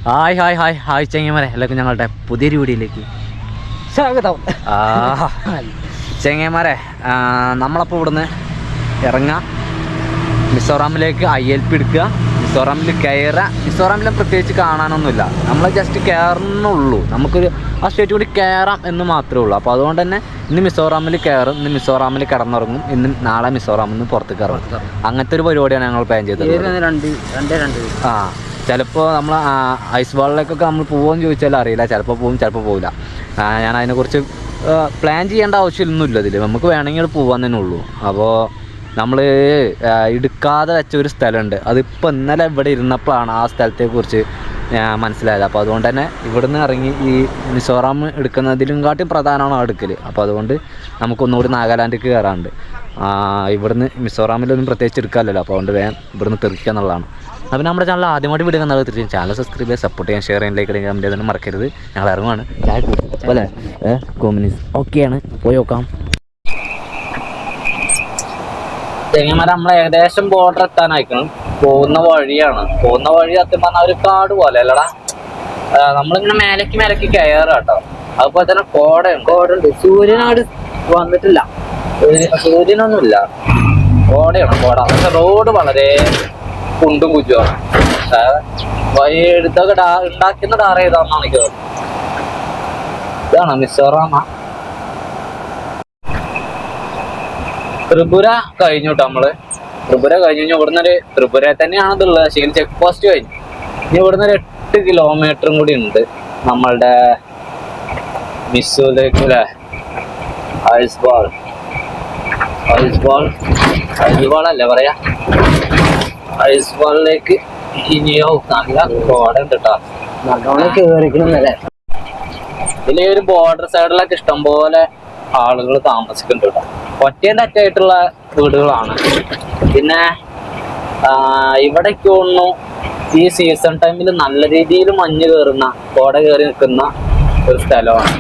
Hi hi hi hi ചെങ്ങന്മാരെ, എല്ലാവർക്കും ഞങ്ങളുടെ പുതിയൊരു വീഡിയോയിലേക്ക് സ്വാഗതം. ചെങ്ങന്മാരെ, നമ്മളപ്പോൾ ഇവിടുന്ന് ഇറങ്ങാം, മിസോറാമിലേക്ക് ILP എടുക്കുക, മിസോറാമിൽ കയറുക. മിസോറാമിലും പ്രത്യേകിച്ച് കാണാനൊന്നുമില്ല, നമ്മൾ ജസ്റ്റ് കയറുന്നുള്ളൂ. നമുക്കൊരു ആ സ്റ്റേറ്റ് കൂടി കയറാം എന്ന് മാത്രമേ ഉള്ളൂ. അപ്പോൾ അതുകൊണ്ട് തന്നെ ഇന്ന് മിസോറാമിൽ കയറും, ഇന്ന് മിസോറാമിൽ കിടന്നുറങ്ങും, ഇന്ന് നാളെ മിസോറാമിൽ നിന്ന് പുറത്തേക്ക് ഇറങ്ങും. അങ്ങനത്തെ ഒരു പരിപാടിയാണ് ഞങ്ങൾ പ്ലാൻ ചെയ്തത്. ചിലപ്പോൾ നമ്മൾ ഐസ് വാളിലേക്കൊക്കെ നമ്മൾ പോകുമെന്ന് ചോദിച്ചാൽ അറിയില്ല. ചിലപ്പോൾ പോകും, ചിലപ്പോൾ പോകില്ല. ഞാൻ അതിനെക്കുറിച്ച് പ്ലാൻ ചെയ്യേണ്ട ആവശ്യമൊന്നുമില്ല. ഇതിൽ നമുക്ക് വേണമെങ്കിൽ പോകാൻ തന്നെ ഉള്ളൂ. അപ്പോൾ നമ്മൾ എടുക്കാതെ വെച്ച ഒരു സ്ഥലമുണ്ട്. അതിപ്പോൾ ഇന്നലെ ഇവിടെ ഇരുന്നപ്പോഴാണ് ആ സ്ഥലത്തെക്കുറിച്ച് മനസ്സിലായത്. അപ്പോൾ അതുകൊണ്ട് തന്നെ ഇവിടുന്ന് ഇറങ്ങി ഈ മിസോറാം എടുക്കുന്നതിലും കാട്ടി പ്രധാനമാണ് ആ എടുക്കൽ. അപ്പോൾ അതുകൊണ്ട് നമുക്കൊന്നുകൂടി നാഗാലാൻഡിലേക്ക് കയറാറുണ്ട്. ഇവിടുന്ന് മിസോറാമിലൊന്നും പ്രത്യേകിച്ച് എടുക്കാമല്ലോ. അപ്പോൾ അതുകൊണ്ട് വേഗം ഇവിടുന്ന് തെറിക്കുക എന്നുള്ളതാണ്. അപ്പോൾ നമ്മുടെ ചാനൽ ആദ്യമായിട്ട് വീഡിയോ കണ്ടാൽ തീർച്ചയായും ചാനൽ സബ്സ്ക്രൈബ് ചെയ്യുക, സപ്പോർട്ട് ചെയ്യാൻ, ഷെയർ ചെയ്യാൻ, ലൈക്ക് ചെയ്യാൻ, കമൻറ്റ് ചെയ്യാൻ മറക്കരുത്. ഞങ്ങൾ ഇറങ്ങുവാണ്. അല്ലേ കോമ്യൂണിസ്റ്റ് ഓക്കെയാണ്, പോയി നോക്കാം. ചെങ്ങന്മാരെ, നമ്മൾ ഏകദേശം ബോർഡർ എത്താനായിക്കണം. പോകുന്ന വഴി സത്യം പറഞ്ഞാൽ ഒരു കാട് പോലെ അല്ലടാ. നമ്മളിങ്ങനെ മേലേക്ക് കയറുക കേട്ടോ. അതുപോലെ തന്നെ കോടയുണ്ട്. സൂര്യനാട് വന്നിട്ടില്ല, സൂര്യനൊന്നുമില്ല, കോടയാണ്. പക്ഷെ റോഡ് വളരെ കുണ്ടും കുജുമാണ്. വഴി എടുത്തൊക്കെ ഉണ്ടാക്കുന്ന ടാർ ചെയ്താന്നാണ് എനിക്ക് തോന്നുന്നത്. ഇതാണ് മിസോറാം. ത്രിപുര കഴിഞ്ഞു കേട്ടോ. ത്രിപുര കഴിഞ്ഞു. ഇവിടുന്ന് ത്രിപുര തന്നെയാണ് ഇതുള്ളത്. പക്ഷേ ചെക്ക് പോസ്റ്റ് കഴിഞ്ഞു. ഇനി ഇവിടുന്ന് ഒരു 8 കിലോമീറ്ററും കൂടി ഉണ്ട് നമ്മളുടെ മിസോയിലേക്ക് അല്ലേ. ഐസ് ബാൾ അല്ലേ പറയാ, ഐസ് ബാളിലേക്ക് ഇനിയോ നല്ല കോട ഉണ്ട് കേട്ടോ. നല്ലോണം കേറിക്കണല്ലേ. ഇതിലെ ഒരു ബോർഡർ സൈഡിലൊക്കെ ഇഷ്ടംപോലെ ആളുകൾ താമസിക്കുന്നുണ്ട് കേട്ടോ. ഒറ്റേൻ്റെ അറ്റായിട്ടുള്ള വീടുകളാണ്. പിന്നെ ഇവിടേക്ക് തോന്നുന്നു ഈ സീസൺ ടൈമിൽ നല്ല രീതിയിൽ മഞ്ഞ് കയറുന്ന, കോട കയറി നിൽക്കുന്ന ഒരു സ്ഥലമാണ്.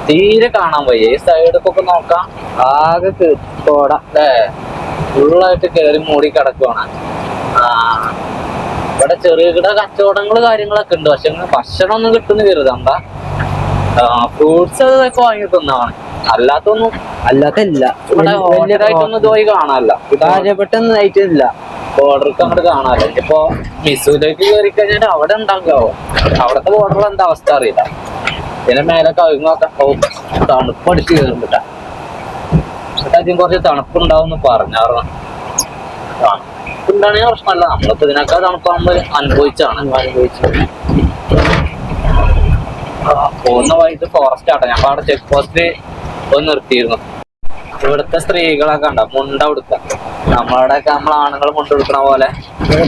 തീരെ കാണാൻ വയ്യ. ഈ സൈഡൊക്കെ നോക്കാം, ആകെ കോട അല്ലേ ഫുള്ളായിട്ട് കയറി മൂടി കിടക്കുവാണ്. ഇവിടെ ചെറുകിട കച്ചവടങ്ങൾ കാര്യങ്ങളൊക്കെ ഉണ്ട്. പക്ഷെ ഭക്ഷണമൊന്നും കിട്ടുന്ന കരുതണ്ട. ഫ്രൂട്ട്സ് അതൊക്കെ വാങ്ങി തിന്നാണ്. അല്ലാത്തല്ല ഇവിടെ വലിയതായിട്ടൊന്നും ഇതുമായി കാണാനല്ല, കാര്യപ്പെട്ടൊന്നായിട്ടില്ല. ബോർഡർക്ക് അങ്ങോട്ട് കാണാല്ലോ. ഇപ്പൊ മിസൂലേക്ക് കയറി കഴിഞ്ഞാൽ അവിടെ ഉണ്ടാകാവോ, അവിടത്തെ ബോർഡറിൽ എന്താ അവസ്ഥ അറിയില്ല. പിന്നെ മേലെ കവിങ്ങൊക്കെ തണുപ്പ് അടിച്ച് കയറുന്നിട്ടാ. അധികം കുറച്ച് തണുപ്പുണ്ടാവും പറഞ്ഞായിരുന്നു. തണുപ്പുണ്ടാണെങ്കിൽ പ്രശ്നമല്ല, നമ്മളിപ്പോ ഇതിനൊക്കെ തണുപ്പ് നമ്മൾ അനുഭവിച്ചാണ്. പോകുന്ന വഴിക്ക് ഫോറസ്റ്റ് ആട്ടെ. ഞങ്ങൾ അവിടെ ചെക്ക് പോസ്റ്റിൽ ഒന്ന് നിർത്തിയിരുന്നു. ഇവിടുത്തെ സ്ത്രീകളൊക്കെ ഉണ്ടോ മുണ്ട കൊടുക്കുക. നമ്മളവിടെയൊക്കെ ആണുങ്ങൾ മുണ്ട കൊടുക്കണ പോലെ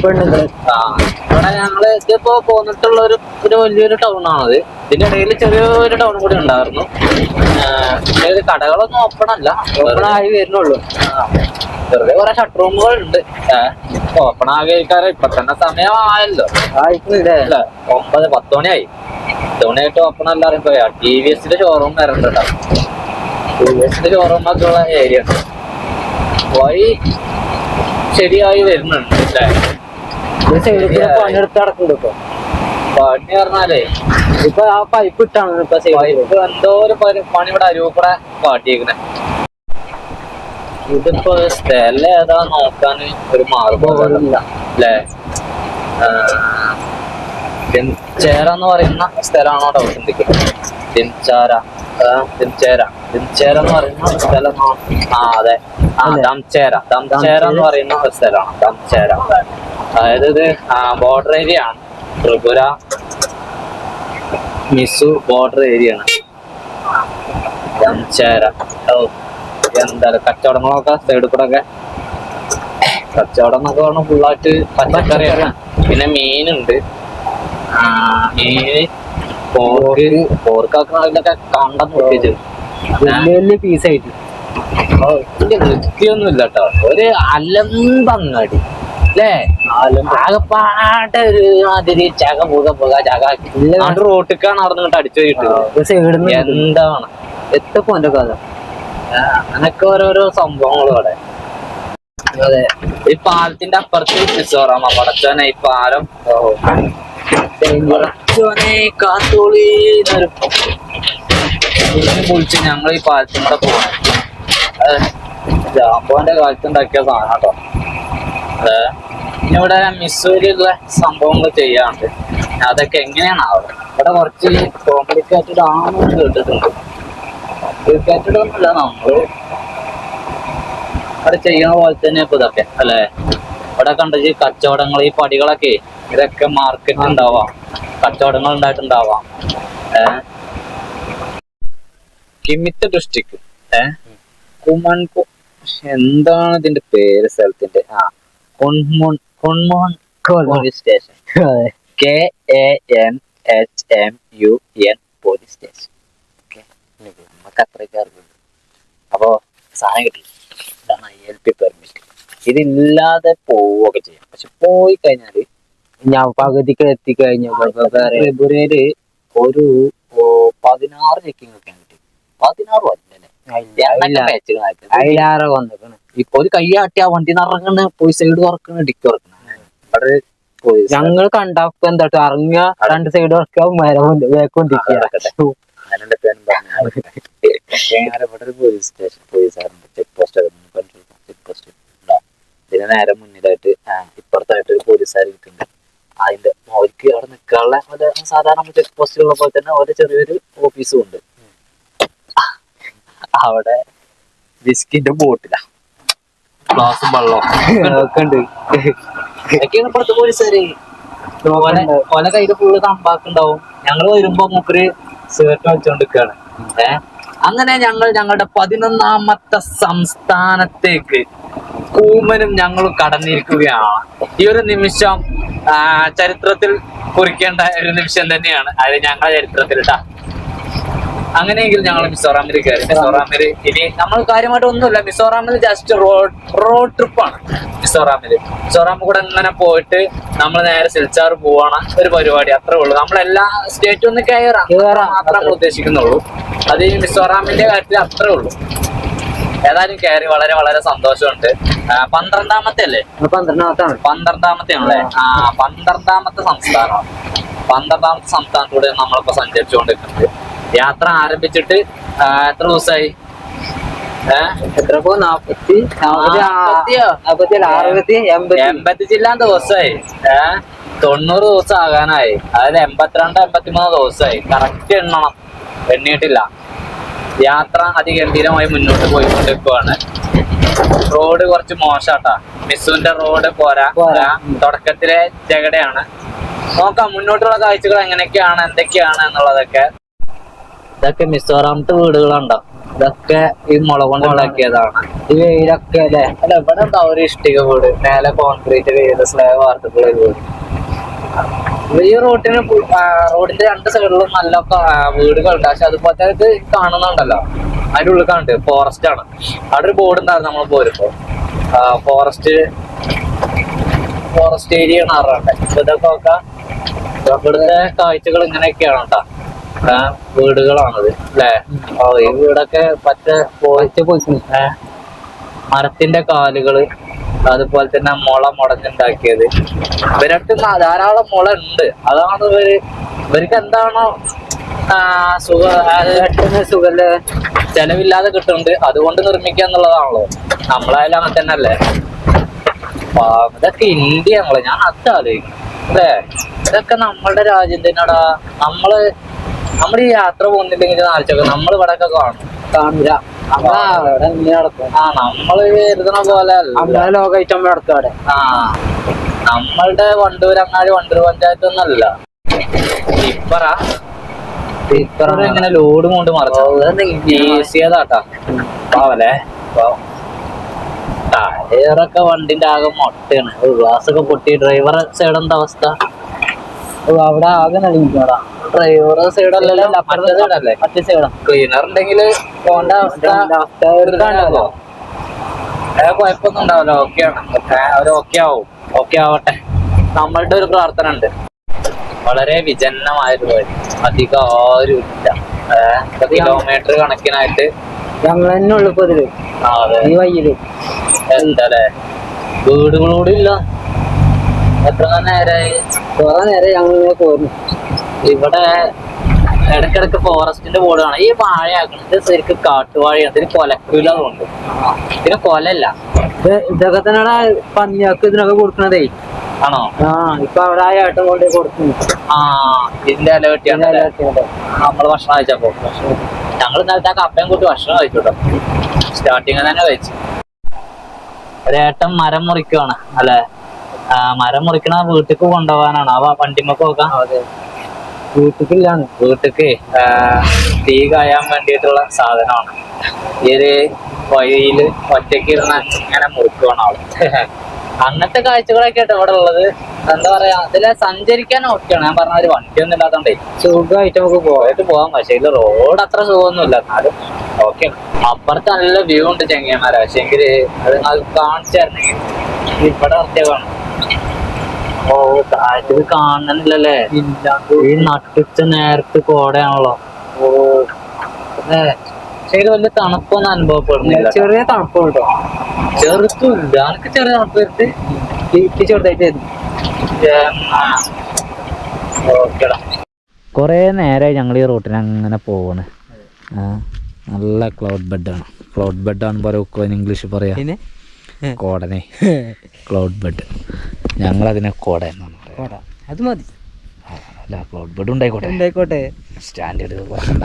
പെണ്ണുങ്ങൾ. ഇവിടെ ഞങ്ങള് ഇതിപ്പോ പോന്നിട്ടുള്ള ഒരു വലിയൊരു ടൗൺ ആണത്. ഇതിന്റെ ഇടയിൽ ചെറിയൊരു ടൗൺ കൂടി ഉണ്ടായിരുന്നു. കടകളൊന്നും ഓപ്പണല്ല, ഓപ്പണായി വരുന്നുള്ളൂ. ചെറിയ കുറെ ഷട്ട് റൂമുകൾ ഉണ്ട്. ഓപ്പൺ ആകാൻ ഇപ്പൊ തന്നെ സമയമായല്ലോ. അല്ലേ 9-10 മണിയായി. 10 മണിയായിട്ട് ഓപ്പൺ അല്ല അറിയുമ്പോ TVS ഷോറൂം വരണ്ട. TVS ഷോറൂമൊക്കെ ഉള്ള ഏരിയ ഉണ്ട്. വഴി ശരിയായി വരുന്നുണ്ട് അല്ലേ. പണിയെടുത്ത് നടക്കുന്നുണ്ട് ഇപ്പൊ. പണി പറഞ്ഞാലേ ഇപ്പൊ ആ പൈപ്പ് ഇട്ടാണ് ഇപ്പൊ പൈപ്പ് എന്തോ ഒരു പണി ഇവിടെ അരുവ് കൂടെ കാട്ടിയേക്കണേ. ഇതിപ്പോ സ്ഥലം ഏതാ നോക്കാൻ ഒരു മാർഗമില്ല അല്ലേ. ദിൻചേര എന്ന് പറയുന്ന സ്ഥലമാണോ ഡൗട്ട് ചിന്തിക്കുന്നത്. ദിൻചേര എന്ന് പറയുന്ന സ്ഥലം. അതെ, ദംചേര എന്ന് പറയുന്ന ഒരു സ്ഥലമാണ് ദംചേര. അതായത് ഇത് ബോർഡർ ഏരിയ ആണ്. ത്രിപുര മിസു ബോർഡർ ഏരിയ ആണ് ദംചേര. എന്താ കച്ചവടങ്ങളൊക്കെ സൈഡിൽ കൂടെ ഒക്കെ കച്ചവടം എന്നൊക്കെ പറഞ്ഞാൽ ഫുള്ളായിട്ട് പച്ചക്കറിയാണ്. പിന്നെ മീനുണ്ട്. മീന് പോർക്കൊക്കെ അതിലൊക്കെ കണ്ടെന്ന് നോക്കിച്ചു വലിയ പീസായിട്ട്. വൃത്തിയൊന്നുമില്ല കേട്ടോ. ഒരു അലമ്പങ്ങാടി അല്ലേ. ആകെപ്പാട്ട് ഒരു മാതിരി ചക റോട്ടിക്കാണ് അവിടെ നിന്നിട്ട് അടിച്ചു പോയിട്ട് എന്താണ് എത്തപ്പോ എന്റെ കഥ. അങ്ങനൊക്കെ ഓരോരോ സംഭവങ്ങളും അവിടെ. അതെ, ഈ പാലത്തിന്റെ അപ്പുറത്ത് മിസോറാം. പടച്ചോനെ ഈ പാലം പൊളിച്ച് ഞങ്ങൾ ഈ പാലത്തിലൂടെ പോകണം. ജാമ്പോന്റെ കാലത്തുണ്ടാക്കിയ സാധനം കേട്ടോ. ഇവിടെ മിസ്സൂരിയുള്ള സംഭവങ്ങൾ ചെയ്യാറുണ്ട്. അതൊക്കെ എങ്ങനെയാണാവുക? ഇവിടെ കുറച്ച് കോംപ്ലിക്കേറ്റഡ് ആണെന്ന് കേട്ടിട്ടുണ്ട്. കോംപ്ലിക്കേറ്റഡ് ഒന്നുമില്ല, നമ്മള് അവിടെ ചെയ്യുന്ന പോലെ തന്നെ ഇപ്പൊ ഇതൊക്കെ അല്ലേ. ഇവിടെ കണ്ടിട്ട് കച്ചവടങ്ങൾ, ഈ പടികളൊക്കെ ഇതൊക്കെ മാർക്കറ്റ് ഉണ്ടാവാം, കച്ചവടങ്ങൾ ഉണ്ടായിട്ടുണ്ടാവാം. കിമിത്ത് ഡിസ്ട്രിക്ട് കുമൺകോ, എന്താണ് ഇതിന്റെ പേര് സ്ഥലത്തിന്റെ? Police station, KANHMUN police station. നമുക്ക് അത്രയൊക്കെ അറിയുള്ളൂ. അപ്പോ സാധനം കിട്ടി. ഇതാണ് ILP പെർമിറ്റ്. ഇതില്ലാതെ പോവുകയൊക്കെ ചെയ്യാം. പക്ഷെ പോയി കഴിഞ്ഞാല് ഞാൻ പകുതിക്ക് എത്തിക്കഴിഞ്ഞ ഫെബ്രുവരി ഒരു 16 ചെക്കിങ് ഒക്കെ കിട്ടി. 16 ഇപ്പൊ ഒരു കൈയാട്ടി ആ വണ്ടി നിറങ്ങണ്, പോയി സൈഡ് തുറക്കണ്, ഡിക്ക് തുറക്കണ. ഞങ്ങൾ കണ്ടപ്പോ എന്താ ഇറങ്ങുക, 2 സൈഡ് തുറക്കുക, പോലീസ് സ്റ്റേഷൻ, പോലീസുകാരുണ്ട്, ചെക്ക് പോസ്റ്റ് ചെക്ക് പോസ്റ്റ്. ഇതിന് നേരെ മുന്നിലായിട്ട് ഇപ്പുറത്തായിട്ട് ഒരു പോലീസുകാർ ഇരിക്കുന്നുണ്ട്. അതിന്റെ അവർക്ക് അവിടെ നിൽക്കാനുള്ള സാധാരണ ചെക്ക് പോസ്റ്റുള്ള പോലെ തന്നെ ഒരു ചെറിയൊരു ഓഫീസും ഉണ്ട്. അവിടെ ബിസ്കിന്റെ ബോട്ടിലാ, ഗ്ലാസും വെള്ളവും ഒക്കെ ഉണ്ട്. ഇതൊക്കെയാണ് ഇപ്പുറത്തെ പോലീസുകാര്. ഓല കയ്യില് ഫുള്ള് തമ്പാക്കുണ്ടാവും. ഞങ്ങൾ വരുമ്പോ മൂപ്പര് സിഗരറ്റ് വെച്ചോണ്ടിരിക്കാണ്. അങ്ങനെ ഞങ്ങൾ ഞങ്ങളുടെ 11ാമത്തെ സംസ്ഥാനത്തേക്ക് കൂമനും ഞങ്ങളും കടന്നിരിക്കുകയാണ്. ഈ ഒരു നിമിഷം ചരിത്രത്തിൽ കുറിക്കേണ്ട ഒരു നിമിഷം തന്നെയാണ്. അത് ഞങ്ങളുടെ ചരിത്രത്തിൽ ട്ടാ. അങ്ങനെയെങ്കിൽ ഞങ്ങൾ മിസോറാമിൽ കയറി. മിസോറാമിൽ ഇനി നമ്മൾ കാര്യമായിട്ട് ഒന്നുമില്ല. മിസോറാമിൽ ജസ്റ്റ് റോഡ് ട്രിപ്പാണ്. മിസോറാമിൽ കൂടെ ഇങ്ങനെ പോയിട്ട് നമ്മൾ നേരെ സിൽച്ചാർ പോവാണ് ഒരു പരിപാടി. അത്രേ ഉള്ളൂ. നമ്മളെല്ലാ സ്റ്റേറ്റും ഒന്ന് കയറാം മാത്രമേ നമ്മൾ ഉദ്ദേശിക്കുന്നുള്ളൂ. അത് ഈ മിസോറാമിന്റെ കാര്യത്തിൽ അത്രേ ഉള്ളൂ. ഏതായാലും കയറി വളരെ വളരെ സന്തോഷമുണ്ട്. 12ാമത്തെ അല്ലേ? 12ാമത്തെ ആണല്ലേ? 12ാമത്തെ സംസ്ഥാനമാണ്. 12ാമത്തെ സംസ്ഥാനത്തൂടെ നമ്മളിപ്പോ സഞ്ചരിച്ചുകൊണ്ടിരിക്കുന്നത്. യാത്ര ആരംഭിച്ചിട്ട് എത്ര ദിവസമായി? എത്രപ്പോ 80 ജില്ലാ ദിവസമായി. 90 ദിവസം ആകാനായി. അതായത് 82 83 ദിവസമായി. കറക്റ്റ് എണ്ണണം, എണ്ണിയിട്ടില്ല. യാത്ര അതിഗംഭീരമായി മുന്നോട്ട് പോയിക്കൊണ്ടിരിക്കുവാണ്. റോഡ് കുറച്ച് മോശാട്ടാ. മിസ്സുവിന്റെ റോഡ് പോരാ. തുടക്കത്തിലെ ജഗടയാണ്. നോക്കാം മുന്നോട്ടുള്ള കാഴ്ചകൾ എങ്ങനെയൊക്കെയാണ്, എന്തൊക്കെയാണ് എന്നുള്ളതൊക്കെ. ഇതൊക്കെ മിസോറാമത്തെ വീടുകളുണ്ടോ? ഇതൊക്കെ ഈ മുള കൊണ്ട് ഉണ്ടാക്കിയതാണ്. ഈ വെയിലൊക്കെ അല്ലെ. അല്ല, ഇവിടെ എന്താ ഒരു ഇഷ്ടിക വീട്, മേലെ കോൺക്രീറ്റ് ചെയ്ത് സ്ലാബ് വാർത്തിട്ടുള്ള ഒരു വീട്. ഈ റോഡിന്റെ 2 സൈഡിലും നല്ല വീടുകളുണ്ട്. പക്ഷെ അതുപോലെ ഇത് കാണുന്നുണ്ടല്ലോ, അതിന്റെ ഉള്ളിൽ കണ്ട് ഫോറസ്റ്റ് ആണ്. അവിടെ ഒരു ബോർഡ് ഉണ്ടായിരുന്നു നമ്മൾ പോരുമ്പോ. ഫോറസ്റ്റ് ഏരിയ ആണ് അറിയണ്ടേ. ഇതൊക്കെ നോക്കാം. ഇവിടുത്തെ കാഴ്ചകൾ ഇങ്ങനെയൊക്കെയാണ് കേട്ടോ. വീടുകളാണത് അല്ലേ? ഈ വീടൊക്കെ മരത്തിന്റെ കാലുകള്, അതുപോലെ തന്നെ മുള മുടഞ്ഞുണ്ടാക്കിയത്. ഇവരടുത്ത് ധാരാളം മുള ഉണ്ട്. അതാണ് ഇവർക്ക് എന്താണോ സുഖല്ലേ, ചെലവില്ലാതെ കിട്ടുന്നുണ്ട്. അതുകൊണ്ട് നിർമ്മിക്കുക എന്നുള്ളതാണല്ലോ. നമ്മളായാലും അങ്ങനെ തന്നെ അല്ലേ? ഇതൊക്കെ ഇന്ത്യയാണല്ലോ. ഞാൻ അത് ആലോചിക്കും അല്ലേ? ഇതൊക്കെ നമ്മളുടെ രാജ്യം തന്നെയാടാ. നമ്മൾ ഈ യാത്ര പോകുന്നില്ലെങ്കിൽ ആലോചിച്ചൊക്കെ നമ്മൾ ഇവിടെ ഒക്കെ കാണില്ല. നമ്മള് കരുതണ പോലെ ലോകൈറ്റം നടത്തും അവിടെ. നമ്മളുടെ വണ്ടൂർ പഞ്ചായത്ത് ഒന്നല്ല. ടിപ്പറ ഇങ്ങനെ ലോഡ് കൊണ്ട് മറിച്ചു ഈസിയതാട്ടാ. പാവല്ലേ, ടയറൊക്കെ വണ്ടിന്റെ ആകെ മൊട്ടയാണ്. ഗ്ലാസ് ഒക്കെ പൊട്ടി. ഡ്രൈവർ സൈഡ് എന്താ അവസ്ഥ? അവിടെ ആകെ നടിക്കടാ. ഡ്രൈവർ സൈഡല്ലല്ലോ, മറ്റേ സൈഡല്ലേ? മറ്റേ സൈഡാ. ക്ലീനർ ഉണ്ടെങ്കിൽ പോണ്ട അവസ്ഥ. കുഴപ്പമൊന്നും ഉണ്ടാവില്ല. ഓക്കെയാണ്. അവർ ഓക്കെ ആവും. ഓക്കെ ആവട്ടെ. നമ്മളുടെ ഒരു പ്രാർത്ഥന ഉണ്ട്. വളരെ വിജനമായൊരു വഴി, അധികം ആരും ഇല്ല. കിലോമീറ്റർ കണക്കിനായിട്ട് ഞങ്ങൾ തന്നെ ഉള്ളു ഇപ്പൊ ഇതില്. ഈ വഴിയില് എന്താ വീടുകളോടും ഇല്ല. എത്ര നേരമായി? കുറെ നേരം ഞങ്ങൾ പോയിരുന്നു. ഇവിടെ ഇടക്കിടക്ക് ഫോറസ്റ്റിന്റെ ബോർഡ് കാണാം. ഈ വാഴയാക്കണത് ശരിക്കും കാട്ടുവാഴയാണ്. ഇതിന് കൊലക്കൂല തോന്നുന്നു. ഇതിന് കൊലല്ല. ഇതൊക്കെ തന്നെയാണ് പന്നിയാക്ക് ഇതിനൊക്കെ കൊടുക്കണതേ. ആണോ? ആ ഇപ്പൊ അവിടെ ആ ഏട്ടൻ കൊണ്ട് കൊടുക്കുന്നു. ആ ഇതിന്റെ ഇല വെട്ടിയാണ് നമ്മള് ഭക്ഷണം കഴിച്ചപ്പോ. ഞങ്ങൾ ഇന്നലത്തെ കപ്പയും കൂട്ടി ഭക്ഷണം കഴിച്ചോട്ടോ. സ്റ്റാർട്ടിങ് തന്നെ കഴിച്ചു. ഒരേട്ടൻ മരം മുറിക്കുവാണ് അല്ലെ? മരം മുറിക്കണ വീട്ടിക്ക് കൊണ്ടുപോകാനാണ്. ആ വണ്ടിമ്മക്ക് നോക്കാം. വീട്ടിക്കില്ലാണ്. വീട്ടിക്ക് തീ കായാൻ വേണ്ടിയിട്ടുള്ള സാധനമാണ്. ഈ ഒരു വഴിയില് ഒറ്റയ്ക്ക് ഇരുന്ന് ഇങ്ങനെ മുറിക്കുവാണ് ആള്. അങ്ങനത്തെ കാഴ്ചകളൊക്കെ ആയിട്ട് ഇവിടെ ഉള്ളത്. എന്താ പറയാ, അതിലെ സഞ്ചരിക്കാൻ ഓക്കെയാണ്. ഞാൻ പറഞ്ഞ ഒരു വണ്ടിയൊന്നും ഇല്ലാത്തോണ്ടേ സുഖമായിട്ട് നമുക്ക് പോകാം. പക്ഷെ ഇതിൽ റോഡ് അത്ര സുഖമൊന്നുമില്ല. എന്നാലും ഓക്കെ. അപ്പുറത്ത് നല്ല വ്യൂ ഉണ്ട് ചെങ്ങന്മാരെ. പക്ഷെ എങ്കില് അത് കാണിച്ചായിരുന്നെങ്കിൽ ഇവിടെ പ്രത്യേകമാണ്. ഓ താഴത്തേക്ക് കാണുന്നില്ലല്ലേ? ഈ നട്ടുച്ച നേരത്ത് കോടയാണല്ലോ. ഓ പക്ഷെ ഇത് വലിയ തണുപ്പൊന്നും അനുഭവപ്പെടുന്നില്ല. ചെറിയ തണുപ്പ് കേട്ടോ. ചെറുത്തില്ല. എനിക്ക് ചെറിയ തണുപ്പ് വരുത്തി ചെറുതായിട്ട്. ഓക്കെടാ. കുറേ നേരമായി ഞങ്ങൾ ഈ റൂട്ടിന് അങ്ങനെ പോവാണ്. നല്ല ക്ലൗഡ് ബെഡാണ്. ക്ലൗഡ് ബെഡാണ് പറയുക ഇംഗ്ലീഷ് പറയാ. കോടനെ ക്ലൗഡ് ബെഡ്. ഞങ്ങളതിനെ കോട എന്നാണ് പറയാ. അത് മതി. അല്ല ക്ലൗഡ് ബെഡ് ഉണ്ടായിക്കോട്ടെ. സ്റ്റാൻഡേർഡ് കുറച്ചുണ്ട.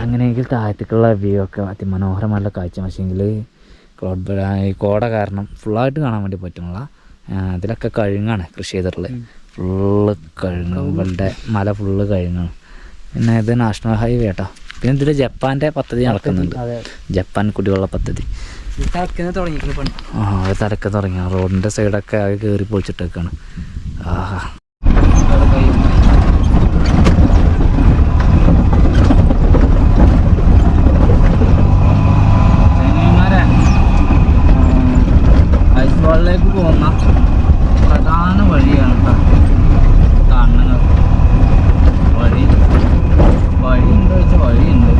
അങ്ങനെയെങ്കിൽ താഴത്തേക്കുള്ള വ്യൂ ഒക്കെ അതിമനോഹരമായ കാഴ്ച. പക്ഷേങ്കിൽ ക്ലൗഡ് ബെഡ് ഈ കോട കാരണം ഫുള്ളായിട്ട് കാണാൻ വേണ്ടി പറ്റുന്നില്ല. ഇതിലൊക്കെ കഴുങ്ങാണ് കൃഷി ചെയ്തിട്ടുള്ളത്. ഫുള്ള് കഴുങ്ങ്. ഇവളുടെ മല ഫുള്ള് കഴുങ്ങാണ്. പിന്നെ ഇത് നാഷണൽ ഹൈവേ കേട്ടോ. പിന്നെ ഇതിൽ ജപ്പാൻ്റെ പദ്ധതി നടക്കുന്നുണ്ട്. ജപ്പാൻ കുടിവെള്ള പദ്ധതി. അത് തലക്ക് തുടങ്ങി. റോഡിൻ്റെ സൈഡൊക്കെ ആകെ കയറി പൊളിച്ചിട്ടേക്കാണ്. ആഹാ ഐസ്വാളിലേക്ക് പോകുന്ന പ്രധാന വഴിയാണ് കേട്ടോ കാണുന്നത്. വഴിയുണ്ടോ വെച്ചാൽ വഴിയുണ്ട്.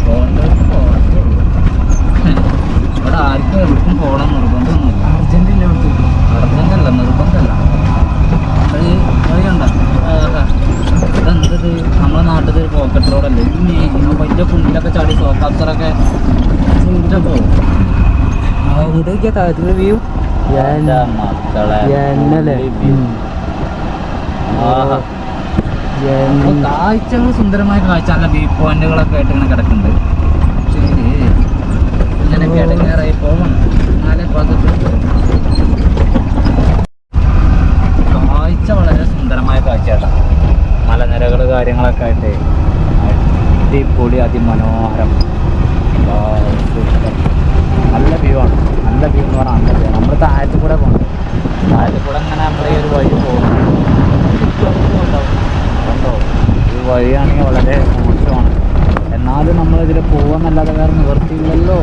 പോകേണ്ടവർക്ക് പോകത്തേ ഉള്ളൂ. ഇവിടെ ആർക്കും എവിടേക്കും പോകണം നിർബന്ധമൊന്നുമില്ല. അർജന്റല്ല, നിർബന്ധമല്ല. വഴിയുണ്ട. ഇതെന്തത് നമ്മുടെ നാട്ടിൽ പോക്കറ്റ് റോഡല്ലേ? വലിയ കുണ്ടിലൊക്കെ ചാടി സോക്കാപ്സറൊക്കെ പോകും. താഴത്തെ വ്യൂ മക്കളെ കാഴ്ചകൾ സുന്ദരമായ കാഴ്ച. നല്ല വ്യൂ പോയിന്റുകളൊക്കെ ആയിട്ട് ഇങ്ങനെ കിടക്കുന്നുണ്ട്. ശരി ഇങ്ങനെ കിടങ്ങേറായി പോകണം. കാഴ്ച വളരെ സുന്ദരമായ കാഴ്ചയാണ്. മലനിരകൾ കാര്യങ്ങളൊക്കെ ആയിട്ട് അടിപൊളി, അതിമനോഹരം. നല്ല വ്യൂ ആണ്. നല്ല വ്യൂ എന്ന് പറഞ്ഞാൽ നല്ല വ്യൂ. നമ്മൾ താഴത്ത് കൂടെ പോകണം. താഴത്ത് കൂടെ ഇങ്ങനെ നമ്മുടെ ഈ ഒരു വഴി പോകുന്നു. കണ്ടോ? ഈ വഴിയാണെങ്കിൽ വളരെ മോശമാണ്. എന്നാലും നമ്മളിതിൽ പോകാമെന്നല്ലാതെ വേറെ നിവർത്തിയില്ലല്ലോ.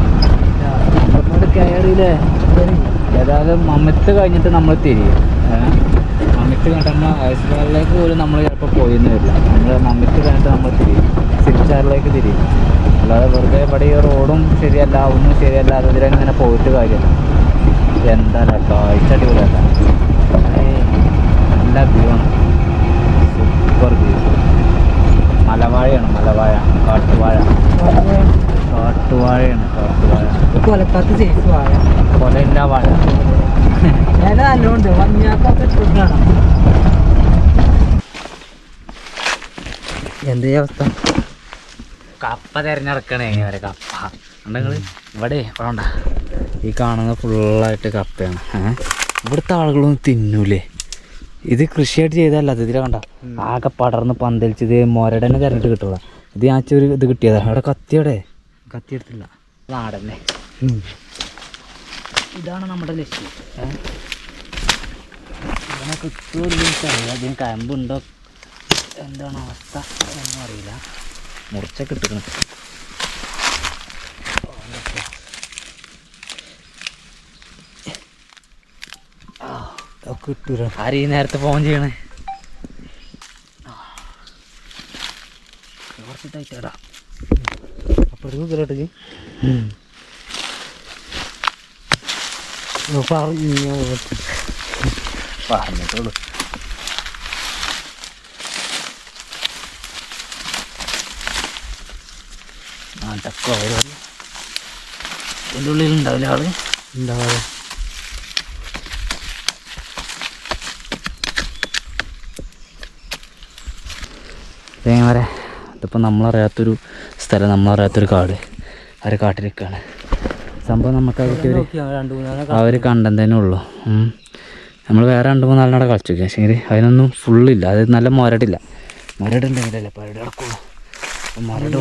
നമ്മളിങ്ങോട്ട് കയറിയില്ലേ? ഏതായാലും മമ്മിത്ത് കഴിഞ്ഞിട്ട് നമ്മൾ തിരിയും. മമ്മിത്ത് കഴിഞ്ഞിട്ട് നമ്മൾ ഐസ്വാളിലേക്ക് പോലും നമ്മൾ ചിലപ്പോൾ പോയിന്ന് വരില്ല. നമ്മൾ മമ്മിത്ത് കഴിഞ്ഞിട്ട് നമ്മൾ തിരിയും. സിരിച്ചാറിലേക്ക് തിരിയും. അല്ലാതെ വെറുതെ ഇവിടെ ഈ റോഡും ശരിയല്ല, ഒന്നും ശരിയല്ല, അതിലിങ്ങനെ പോയിട്ട് കാര്യമില്ല. എന്താ കാഴ്ച അടിപൊളിയല്ല. നല്ല വ്യൂ ആണ്. Super view. മലവാഴയാണ്. കാട്ടുവാഴ. കൊലക്കാത്ത സൈസ് വാഴ. കൊലയില്ല വാഴ. നല്ലോണ്ട് മഞ്ഞാക്കൊക്കെ ഇട്ടിട്ടാണ്. എന്തേ അവസ്ഥ? കപ്പ തിരഞ്ഞെടുക്കണേ വരെ കപ്പ ഉണ്ടെങ്കിൽ ഇവിടെ വേണ്ട. ഈ കാണുന്നത് ഫുള്ളായിട്ട് കപ്പയാണ്. ഇവിടുത്തെ ആളുകളൊന്നും തിന്നൂലേ? ഇത് കൃഷിയായിട്ട് ചെയ്തല്ല. ഇതിലെ കണ്ട ആകെ പടർന്ന് പന്തലിച്ചത് മൊരടനെ തിരഞ്ഞിട്ട് കിട്ടുക. ഇത് ഞാൻ ഒരു ഇത് കിട്ടിയതാ. അവിടെ കത്തിയെടുത്തില്ല. നാടന്നെ. ഇതാണ് നമ്മുടെ ലക്ഷ്യം. ഇതിനെ കിട്ടുമോ എനിക്കറിയില്ല. ഇതിന് കയമ്പുണ്ടോ എന്താണ് അവസ്ഥ ഒന്നും അറിയില്ല. മുറിച്ചൊക്കെ ഇട്ടിരിക്കണം. കിട്ടൂല. ആര് ഈ നേരത്തെ ഫോൺ ചെയ്യണേ? കുറച്ച് ടൈറ്റാടാ. അപ്പോഴേക്കും കേട്ടത് പറഞ്ഞിട്ടുള്ളൂ. അതൊക്കെ ഓരോ ഇതിൻ്റെ ഉള്ളിൽ ഉണ്ടാവില്ല ആള് ഉണ്ടാവാതെ തേങ്ങ ഇതിപ്പോൾ നമ്മളറിയാത്തൊരു സ്ഥലം, നമ്മളറിയാത്തൊരു കാട്. അവർ കാട്ടിലേക്കാണ് സംഭവം. നമുക്കതൊക്കെ അവർ കണ്ടം തന്നെ ഉള്ളൂ. നമ്മൾ വേറെ 2-3 അവിടെ കളിച്ചു നോക്കി. പക്ഷേ അതിനൊന്നും ഫുള്ളില്ല. അത് നല്ല മുരടില്ല. മുരടുണ്ടെങ്കിലല്ലേ പരട് കിടക്കുള്ളൂ. അപ്പം മുരട്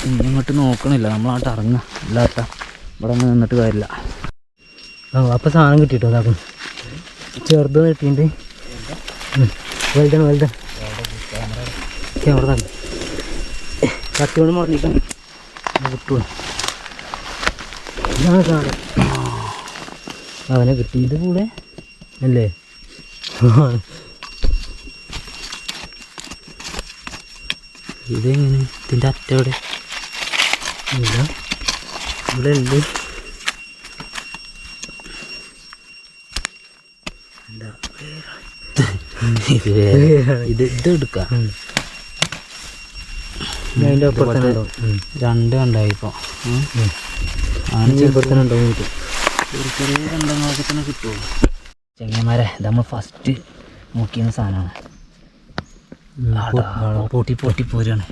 ഇങ്ങോട്ട് നോക്കണില്ല. നമ്മളാട്ട് ഇറങ്ങുക. ഇല്ലാത്ത ഇവിടെ ഒന്നും നിന്നിട്ട് കാര്യമില്ല. അപ്പം സാധനം കിട്ടിയിട്ടോ അതാക്കും ചെറുത് കിട്ടിയിട്ട് വലുതാണ് ക്യാമറ തന്നെ കത്തിയോട് മറിഞ്ഞിട്ട് കിട്ടുമോ ഇതാണ് കാണാൻ അവനെ കിട്ടിയത് കൂടെ അല്ലേ. ഇതെങ്ങനെ ഇതിൻ്റെ അറ്റവിടെ ഇല്ല ഇവിടെ ഉണ്ട്. ഇത് എടുക്കാം. അതിൻ്റെ അപ്പുറത്തന്നെ 2 കണ്ടായിപ്പോൾ ഇവിടെ തന്നെ ഉണ്ടാവും കിട്ടും. ചെറിയ കണ്ടങ്ങളൊക്കെ തന്നെ കിട്ടുമോ ചെങ്ങന്മാരെ? ഇത് നമ്മൾ ഫസ്റ്റ് നോക്കിയ സാധനമാണ്. പൊട്ടി പോരാണ്.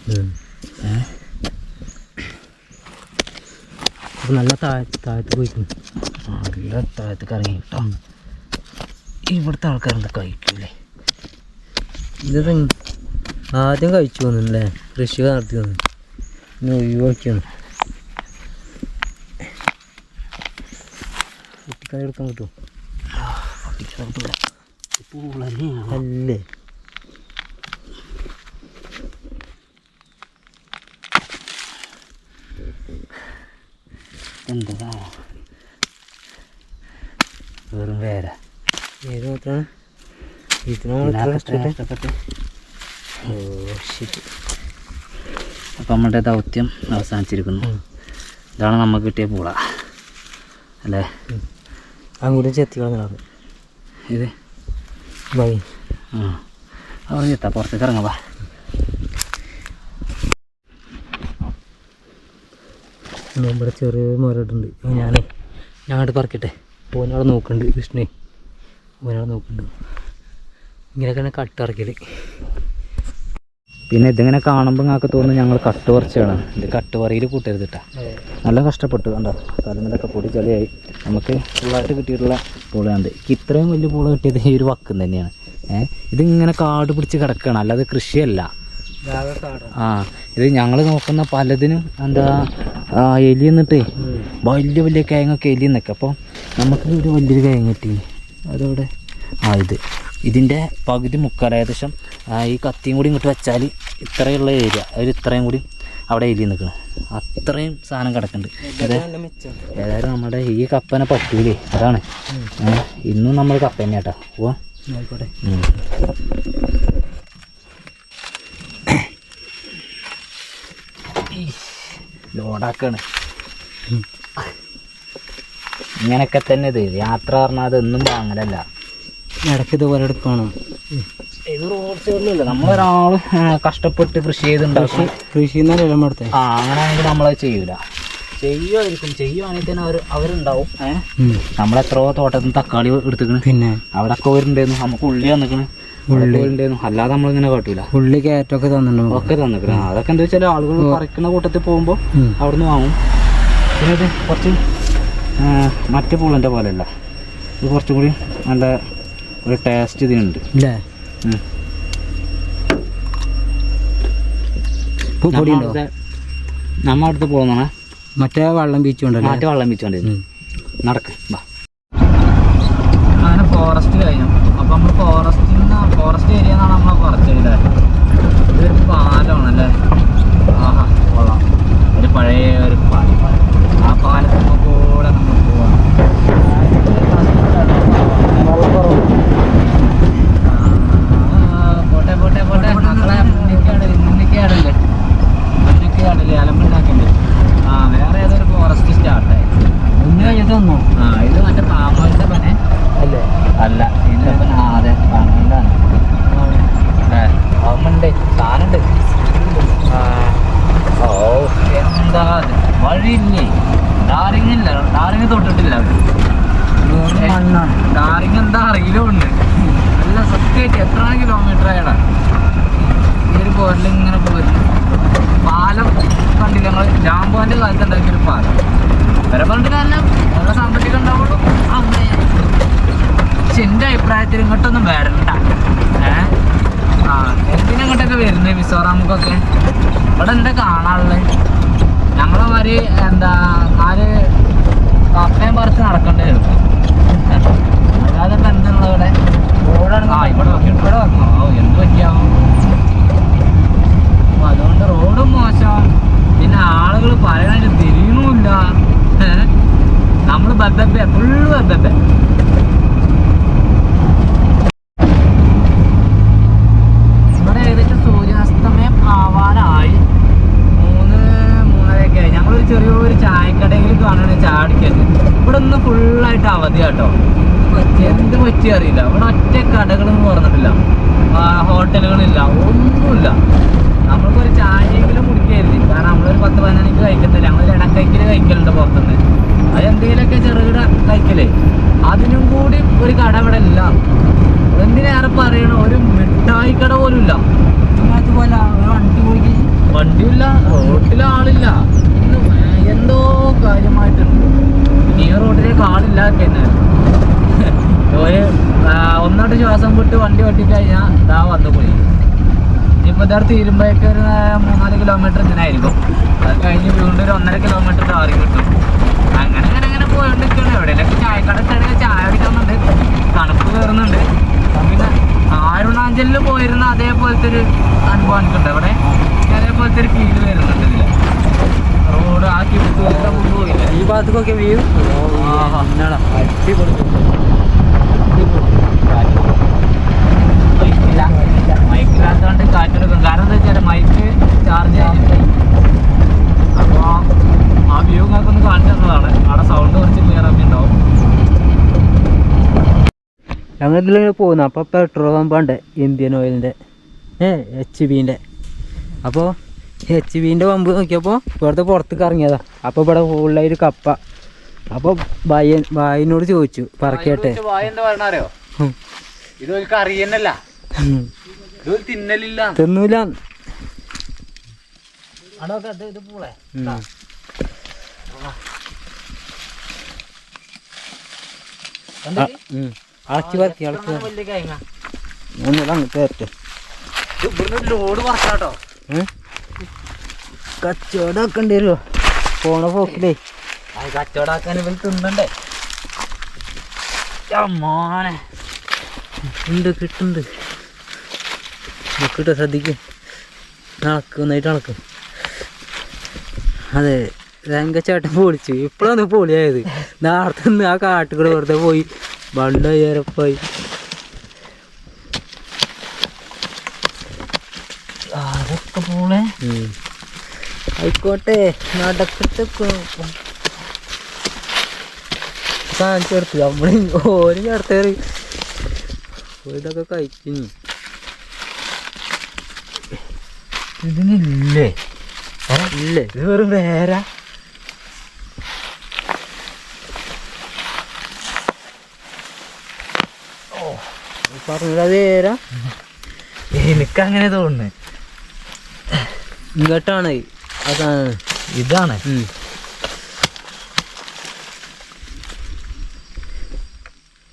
അപ്പോൾ നല്ല താഴത്ത് പോയിട്ട് നല്ല താഴത്തേക്ക് ഇറങ്ങി കേട്ടോ. ഇവിടുത്തെ ആൾക്കാരെന്താ കഴിക്കൂലേ? ഇത് ആദ്യം കഴിച്ചു തോന്നുന്നല്ലേ, കൃഷി നടത്തി തോന്നുന്നു, ഇനി ഒഴിവാക്കിയാണ്. കുട്ടിക്കാരി എടുക്കാൻ കിട്ടുമോ? അല്ലേ എന്താ വെറും വേര ഏത് മാത്രമാണ് ഇതിനെ ഇഷ്ടപ്പെട്ട്. ഓ ശരി. അപ്പം നമ്മുടെ ദൗത്യം അവസാനിച്ചിരിക്കുന്നു. ഇതാണ് നമുക്ക് കിട്ടിയ പൂള അല്ലേ? അങ്ങോട്ടും ചെത്തി കളഞ്ഞാണ് ഇത് ബൈ. അവിടെ ചെത്താ പുറത്തേക്ക് ഇറങ്ങാ. ഇവിടെ ചെറിയ മരട്ടുണ്ട്. ഞാൻ അങ്ങോട്ട് പറക്കട്ടെ. ഓനവിടെ നോക്കുന്നുണ്ട്, കൃഷ്ണേ ഓനവിടെ നോക്കുന്നുണ്ട്. ഇങ്ങനെയൊക്കെയാണ് കട്ടിറക്കൽ. പിന്നെ ഇതിങ്ങനെ കാണുമ്പോൾ നിങ്ങൾക്ക് തോന്നുന്നു ഞങ്ങൾ കട്ട് പറിച്ചാണ്. ഇത് കട്ട് പറയിൽ കൂട്ടരുത് കേട്ടോ. നല്ല കഷ്ടപ്പെട്ടു കണ്ടോ, തലമുറൊക്കെ പൊടി ചളിയായി. നമുക്ക് ഫുള്ളായിട്ട് കിട്ടിയിട്ടുള്ള പൂളയുണ്ട്. എനിക്ക് ഇത്രയും വലിയ പൂള കിട്ടിയത് ഈ ഒരു വക്കം തന്നെയാണ്. ഇതിങ്ങനെ കാട് പിടിച്ച് കിടക്കുകയാണ്, അല്ലാതെ കൃഷിയല്ല. ഇത് ഞങ്ങൾ നോക്കുന്ന പലതിനും എന്താ എലി എന്നിട്ടേ വലിയ വലിയ കിഴങ്ങൊക്കെ എലി എന്നൊക്കെ. അപ്പോൾ നമുക്ക് ഒരു വലിയൊരു കിഴങ്ങ് കിട്ടി. അതവിടെ ഇതിൻ്റെ പകുതി മുക്കാൽ ഏകദേശം ഈ കത്തിയും കൂടി ഇങ്ങോട്ട് വെച്ചാൽ ഇത്രയുള്ള ഏരിയ ഒരു ഇത്രയും കൂടി അവിടെ എലി നിൽക്കണം. അത്രയും സാധനം കിടക്കുന്നുണ്ട്. ഏതായാലും നമ്മുടെ ഈ കപ്പനെ പറ്റൂലേ, അതാണ്. ഇന്നും നമ്മൾ കപ്പ തന്നെ കേട്ടോ. പോവാ ആയിക്കോട്ടെ. ലോഡാക്കാണ് ഇങ്ങനെയൊക്കെ തന്നെ. ഇത് യാത്ര പറഞ്ഞാൽ അതൊന്നും വാങ്ങലല്ല, ഇടയ്ക്ക് ഇതുപോലെ എടുക്കണം. ഇത് റോഡ് സൈഡിലല്ല, നമ്മളൊരാൾ കഷ്ടപ്പെട്ട് കൃഷി ചെയ്തുണ്ടാക്കി കൃഷി എടുത്തേ. അങ്ങനെയാണെങ്കിൽ നമ്മളത് ചെയ്യൂല. ചെയ്യുവാണെങ്കിൽ തന്നെ അവരുണ്ടാവും. നമ്മളെത്രയോ തോട്ടത്തിൽ നിന്ന് തക്കാളി എടുത്തിക്കണ്, പിന്നെ അവിടെയൊക്കെ അവരുണ്ടായിരുന്നു. നമുക്ക് ഉള്ളി തന്നിക്കണ്, ഉള്ളി ഉണ്ടായിരുന്നു. അല്ലാതെ നമ്മളിങ്ങനെ കാട്ടൂല. ഉള്ളി കയറ്റമൊക്കെ തന്നിട്ടുണ്ടോ? ഒക്കെ തന്നിക്കണ്. അതൊക്കെ എന്താ വെച്ചാൽ ആളുകൾ പറിക്കുന്ന കൂട്ടത്തിൽ പോകുമ്പോൾ അവിടുന്ന് വാങ്ങും. പിന്നെ ഇത് കുറച്ച് മറ്റേ പൂളിൻ്റെ പോലെയല്ല, ഇത് കുറച്ചും കൂടി നല്ല ഒരു ടേസ്റ്റ് ഇതിനുണ്ട്. ഇല്ലേ? നമ്മ അടുത്ത് പോകുന്ന മറ്റേ വെള്ളം ബീച്ചുണ്ടല്ലോ, മറ്റേ വെള്ളം ബീച്ചുകൊണ്ടിരുന്നു. നടക്ക് വാ. അങ്ങനെ ഫോറസ്റ്റ് കഴിഞ്ഞു. അപ്പം നമ്മൾ ഫോറസ്റ്റ് ഏരിയ എന്നാണ് നമ്മളെ കുറച്ചില്ലേ. ഇതൊരു പാലമാണല്ലേ. ആഹാ കൊള്ളാം. ഒരു പഴയ ഒരു പാലം. ആ പാലത്തിന് കൂടെ നമ്മൾ പോവാം. പോട്ടെ മക്കളെ, മുന്നിക്കാടല്ലേ അലമ്പുണ്ടാക്കണ്ടേ. വേറെ ഏതൊരു ഫോറസ്റ്റ് സ്റ്റാർട്ടായി. ഇന്ന് കഴിഞ്ഞിട്ട് വന്നോ? ഇത് മറ്റേ പാമ്പാലിൻ്റെ പനെ അല്ലേ? 14 കിലോമീറ്റർ ആയടാ ഈ ഒരു പോരിൽ ഇങ്ങനെ പോയിരുന്നു. പാലം കണ്ടില്ല ഞങ്ങൾ ജാമ്പോന്റെ കാലത്ത് ഉണ്ടാക്കിയൊരു പാലം വരെ പറഞ്ഞിട്ട് കാരണം നല്ല സാമ്പത്തികം ഉണ്ടാവുള്ളൂ. അമ്മേ പക്ഷെ എൻ്റെ അഭിപ്രായത്തിൽ ഇങ്ങോട്ടൊന്നും വരണ്ട. എന്തിനങ്ങോട്ടൊക്കെ വരുന്നത് മിസോറാമുക്കൊക്കെ? ഇവിടെ എന്താ കാണാനുള്ളത്? ഞങ്ങളെ മാതിരി എന്താ 4 കപ്പയും പറിച്ച് നടക്കേണ്ടി വരും. അല്ലാതെ ഇപ്പം എന്തുള്ളത് ഇവിടെ? ഇവിടെ വന്നു എന്ത് പറ്റിയാവും? അപ്പം അതുകൊണ്ട് റോഡും മോശം, പിന്നെ ആളുകൾ പറയണതിന് തിരിയണമില്ല. നമ്മൾ ബബ്ബെ ഫുള്ള് ബബ്ബെ. ഇവിടെ ഏകദേശം സൂര്യാസ്തമയം ആവാനായി. 3-3:30 ആയി. ഞങ്ങളൊരു ചെറിയൊരു ചായക്കടയിൽ കാണുകയാണ് ചായ അടിക്കുന്നത്. ഇവിടെ ഒന്ന് ഫുള്ളായിട്ട് അവധി കേട്ടോ. എന്ത് പറ്റി അറിയില്ല. ഇവിടെ ഒറ്റ കടകളൊന്നും തുറന്നിട്ടില്ല, ഹോട്ടലുകളില്ല, ഒന്നുമില്ല. നമ്മൾക്കൊരു ചായയെങ്കിലും കുടിക്കായിരുന്നു. കാരണം നമ്മളൊരു 10-15 മണിക്ക് കഴിക്കത്തില്ല. ഞങ്ങളൊരു ഇടക്കൈക്കിൽ കഴിക്കലുണ്ട് പുറത്തുനിന്ന്. അത് എന്തെങ്കിലുമൊക്കെ ചെറുകിട കഴിക്കലേ, അതിനും കൂടി ഒരു കട ഇവിടെ ഇല്ല. എന്തിനേറെ പറയണ, ഒരു മിഠായി കട പോലും ഇല്ല. അതുപോലെ വണ്ടിയില്ല, റോഡിൽ ആളില്ല. എന്തോ കാര്യമായിട്ടുണ്ട്. ഈ റോഡിലേക്ക് ആളില്ലാതെ തന്നെ ഒന്നോട്ട് ശ്വാസം വിട്ട് വണ്ടി വെട്ടിക്കഴിഞ്ഞാൽ ഇതാ വന്നു പോയി. ഇനിയിപ്പോൾ ഇതാ തീരുമ്പോഴേക്ക് ഒരു 3-4 കിലോമീറ്റർ ഇങ്ങനെ ആയിരിക്കും. അത് കഴിഞ്ഞ് വീണ്ടും ഒരു 1.5 കിലോമീറ്റർ താറി കിട്ടും. അങ്ങനെ പോയിക്കൊണ്ടിരിക്കുകയാണ്. എവിടെയൊക്കെ ചായക്കട ഇട്ടാണെങ്കിൽ ചായ അടിക്കുന്നുണ്ട്, തണുപ്പ് കയറുന്നുണ്ട്. പിന്നെ അരുണാചലിൽ പോയിരുന്ന അതേപോലത്തെ ഒരു അനുഭവം എനിക്കുണ്ട്. ഇവിടെ അതേപോലത്തെ ഒരു ഫീല് വരുന്നുണ്ട് ഇതിൽ. റോഡ് ആക്കി പോയില്ല. ഈ ഭാഗത്തൊക്കെ വ്യൂ അടിപൊളി. മൈക്കില്ലാത്തതുകൊണ്ട് കാറ്റെടുക്കും. കാരണം എന്താ വെച്ചാൽ മൈക്ക് ചാർജ് ചെയ്തിട്ട്. അപ്പോൾ ആ വ്യൂ നിങ്ങൾക്കൊന്ന് കാണിച്ചു തന്നതാണ്. അവിടെ സൗണ്ട് കുറച്ച് ക്ലിയർ ഒക്കെ ഉണ്ടാവും. ഞങ്ങൾ ഇതിലിങ്ങനെ പോകുന്നു. അപ്പോൾ പെട്രോൾ പമ്പാണ്ട് ഇന്ത്യൻ ഓയിലിൻ്റെ HBൻ്റെ. അപ്പോൾ HBൻ്റെ പമ്പ് നോക്കിയപ്പോൾ ഇവിടുത്തെ പുറത്തേക്ക് ഇറങ്ങിയതാണ്. അപ്പോൾ ഇവിടെ ഫുള്ളായിട്ട് കപ്പ. അപ്പോൾ ബായിനോട് ചോദിച്ചു പറക്കട്ടെ. എന്താ പറഞ്ഞാരോ, ഇത് ഒരിക്കൽ അറിയുന്നല്ല, ഇത് തിന്നലില്ല, തിന്നൂല. ഇത് പൂളെ അളക്കി പറക്കി അങ്ങോട്ട് വരട്ടെ. ലോഡ് പറക്കാട്ടോ. കച്ചവടം ആക്കേണ്ടി വരുമോ പോണ പോക്കിലേ? കച്ചവടാക്കാൻ ഇവൻ തിന്നണ്ടേ മോനെ. ഉണ്ട് കിട്ടുന്നുണ്ട്. കിട്ടോ ശ്രദ്ധിക്കും. നടക്കുന്നതായിട്ട് നടക്കും. അതെ രംഗച്ചേട്ടൻ പൊളിച്ചു. ഇപ്പോഴാണ് പൊളിയായത്. നേരത്തെ നിന്ന് ആ കാട്ടുകൂടെ വെറുതെ പോയി വണ്ട ഏറെപ്പോയി. അതൊക്കെ പോളെ ആയിക്കോട്ടെ. നടക്കട്ടെ. സാധനം ചേർത്ത് നമ്മള് ഓരും ചേർത്തേറി ഇതൊക്കെ കഴിക്കുന്നു. ഇതിനില്ലേ? ഇല്ലേ? ഇത് വെറും വേറെ. പറഞ്ഞ വേരാ. എനിക്കങ്ങനെ തോന്നുന്നു. ഇങ്ങോട്ടാണ് അതാണ്. ഇതാണ്.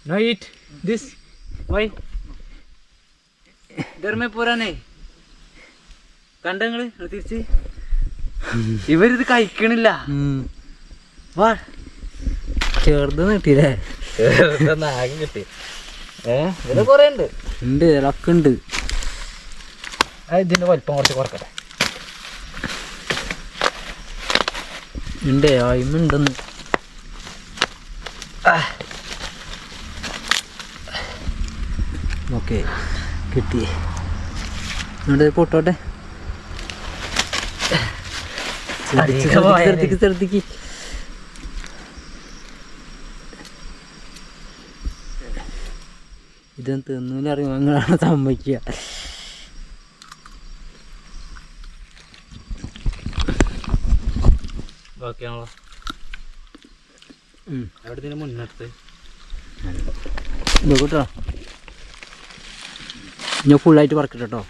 No eat this. Why? घर में पूरा नहीं. കണ്ടങ്ങള് തിരിച്ച് ഇവരിത് കഴിക്കണില്ല. വാ ചെറുത് കിട്ടിയില്ലേ? ആകെ കിട്ടി. ഇത് കൊറേ ഉണ്ട്. ഇതൊക്കെ ഉണ്ട്. ഇതിന്റെ വലിപ്പം കുറച്ച് കുറക്കട്ടെ. ഉണ്ട് അയിമുണ്ടെന്ന്. ഓക്കെ കിട്ടി. ഇവിടെ പൊട്ടോട്ടെ. ശ്രദ്ധിക്ക്. ഇതൊന്നും തിന്നൂല അറിയുമോ? അങ്ങനെയാണ് സമ്മതിക്കുക. ഓക്കെയാണല്ലോ. എവിടത്തിന് മുന്നടുത്ത് ഇത് കൂട്ടോ. ഞാൻ ഫുള്ളായിട്ട് പറക്കട്ടെ കേട്ടോ.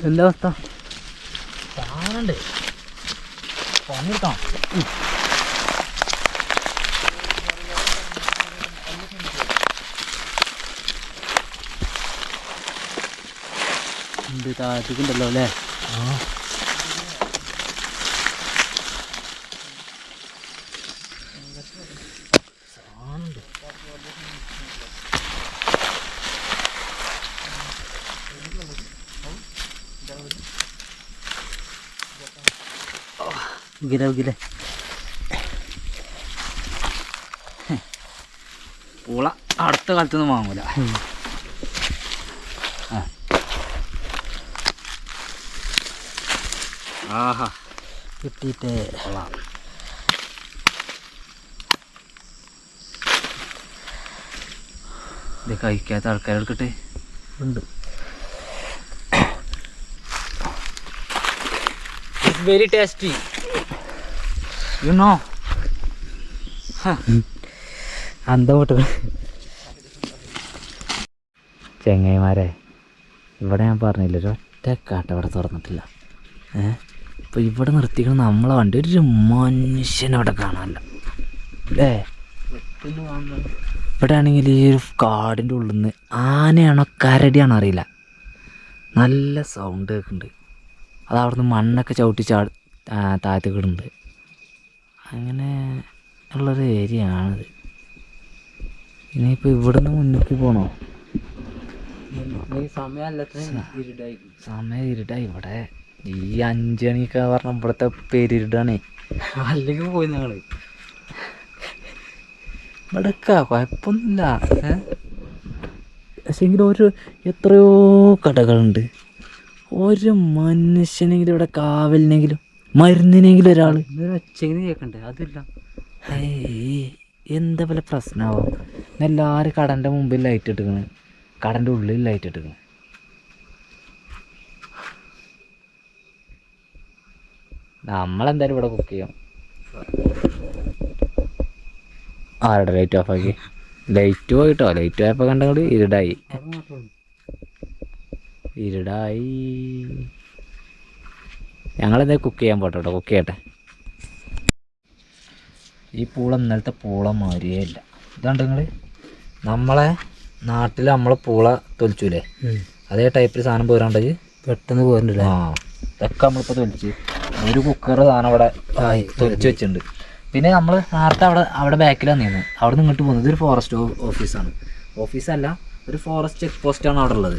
എന്താ അവസ്ഥ? കാണണ്ട് പണിയെടുക്കണം. ഉണ്ട് താഴത്തേക്കുണ്ടല്ലോ അല്ലേ? ഉകിലെ പൂള അടുത്ത കാലത്തൊന്നും വാങ്ങൂല. ആഹാ കിട്ടിയിട്ട് കൊള്ളാം. ഇത് കഴിക്കാത്ത ആൾക്കാരെടുക്കട്ടെ. ഉണ്ട്. Very tasty you know. അന്തം വിട്ടു. ചെങ്ങൈമാരെ, ഇവിടെ ഞാൻ പറഞ്ഞില്ല ഒരൊറ്റ കാട്ട ഇവിടെ തുറന്നിട്ടില്ല. ഇപ്പോൾ ഇവിടെ നിർത്തിക്കണം നമ്മളെ വണ്ടി. ഒരു മനുഷ്യനവിടെ കാണാനില്ല അല്ലേ? ഇവിടെ ആണെങ്കിൽ ഈ ഒരു കാടിൻ്റെ ഉള്ളിൽ നിന്ന് ആനയാണോ കരടിയാണോ അറിയില്ല, നല്ല സൗണ്ട് കേൾക്കുന്നുണ്ട്. അത് അവിടുന്ന് മണ്ണൊക്കെ ചവിട്ടി താഴത്തേക്ക് ഇടുന്നുണ്ട്. അങ്ങനെ ഉള്ളൊരു ഏരിയ ആണിത്. ഇനിയിപ്പോൾ ഇവിടുന്ന് മുന്നോട്ട് പോകണോ? സമയം ഇരുട്ടായി. ഇവിടെ ഈ 5 മണിയൊക്കെ പറഞ്ഞ ഇവിടുത്തെ പേരിരുടാണേ. അല്ലെങ്കിൽ പോയി ഞങ്ങൾ ഇവിടെക്കാ കുഴപ്പമൊന്നുമില്ല. പക്ഷേങ്കിൽ എത്രയോ കടകളുണ്ട്. ഒരു മനുഷ്യനെങ്കിലും ഇവിടെ കാവലിനെങ്കിലും മരുന്നിനെങ്കിലും ഒരാൾ ഒച്ചെങ്കിലും കേൾക്കണ്ടേ? അതില്ല. എന്താ പോലെ പ്രശ്നമാവും. എല്ലാവരും കടൻ്റെ മുമ്പിൽ ലൈറ്റ് ഇട്ടിക്കണ്, കടൻ്റെ ഉള്ളിൽ ലൈറ്റ് ഇട്ടിക്കണ്. നമ്മളെന്തായാലും ഇവിടെ കുക്ക് ചെയ്യാം. ആരുടെ ലൈറ്റ് ഓഫാക്കി? ലൈറ്റ് പോയിട്ടോ. ലൈറ്റ് പോയപ്പോൾ കണ്ടങ്ങോട്ട് ഇരുടായി. ഞങ്ങളെന്തായാലും കുക്ക് ചെയ്യാൻ പോട്ടെ കേട്ടോ. കുക്ക് ചെയ്യട്ടെ. ഈ പൂള ഇന്നലത്തെ പൂള മാറിയേ ഇല്ല. ഇതാണ്ട് നിങ്ങൾ നമ്മളെ നാട്ടിൽ നമ്മളെ പൂള തൊലിച്ചൂലേ, അതേ ടൈപ്പിൽ സാധനം പോരാണ്ടത് പെട്ടെന്ന് പോരണ്ടല്ലേ? ഇതൊക്കെ നമ്മളിപ്പോൾ തൊലിച്ച് ഒരു കുക്കർ സാധനം അവിടെ തൊലിച്ച് വെച്ചിട്ടുണ്ട്. പിന്നെ നമ്മൾ നേരത്തെ അവിടെ ബാക്കിലാണ് നിന്ന് അവിടെ നിന്ന് ഇങ്ങോട്ട് പോകുന്നത്. ഇതൊരു ഫോറസ്റ്റ് ഓഫീസാണ്. ഓഫീസല്ല, ഒരു ഫോറസ്റ്റ് ചെക്ക് പോസ്റ്റാണ് അവിടെ ഉള്ളത്.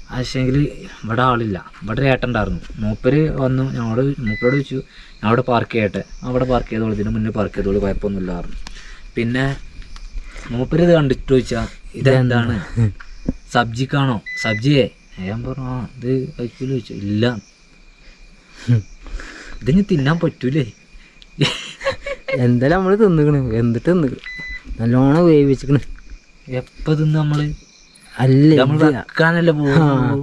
പക്ഷേങ്കിൽ ഇവിടെ ആളില്ല. ഇവിടെ ഒരു ഏട്ടൻ ഉണ്ടായിരുന്നു. മൂപ്പര് വന്നു. മൂപ്പരോട് ചോദിച്ചു ഞാൻ അവിടെ പാർക്ക് ചെയ്യട്ടെ. അവിടെ പാർക്ക് ചെയ്തോളൂ, ഇതിന് മുന്നേ പാർക്ക് ചെയ്തോളൂ, കുഴപ്പമൊന്നുമില്ലായിരുന്നു. പിന്നെ മൂപ്പര് ഇത് കണ്ടിട്ട് ചോദിച്ചാൽ ഇതെന്താണ്, സബ്ജിക്കാണോ? സബ്ജിയെ ഞാൻ പറഞ്ഞു ഇത് കഴിക്കൂല ചോദിച്ചു. ഇല്ല, ഇതിന് തിന്നാൻ പറ്റൂലേ. എന്തായാലും നമ്മൾ തിന്നിക്കണ്. എന്നിട്ട് തിന്നിക്കണ് നല്ലോണം വേവിച്ചിക്കണ്. എപ്പോൾ തിന്ന് നമ്മൾ അല്ലേ? നമ്മൾ വെക്കാനല്ലേ പോകും.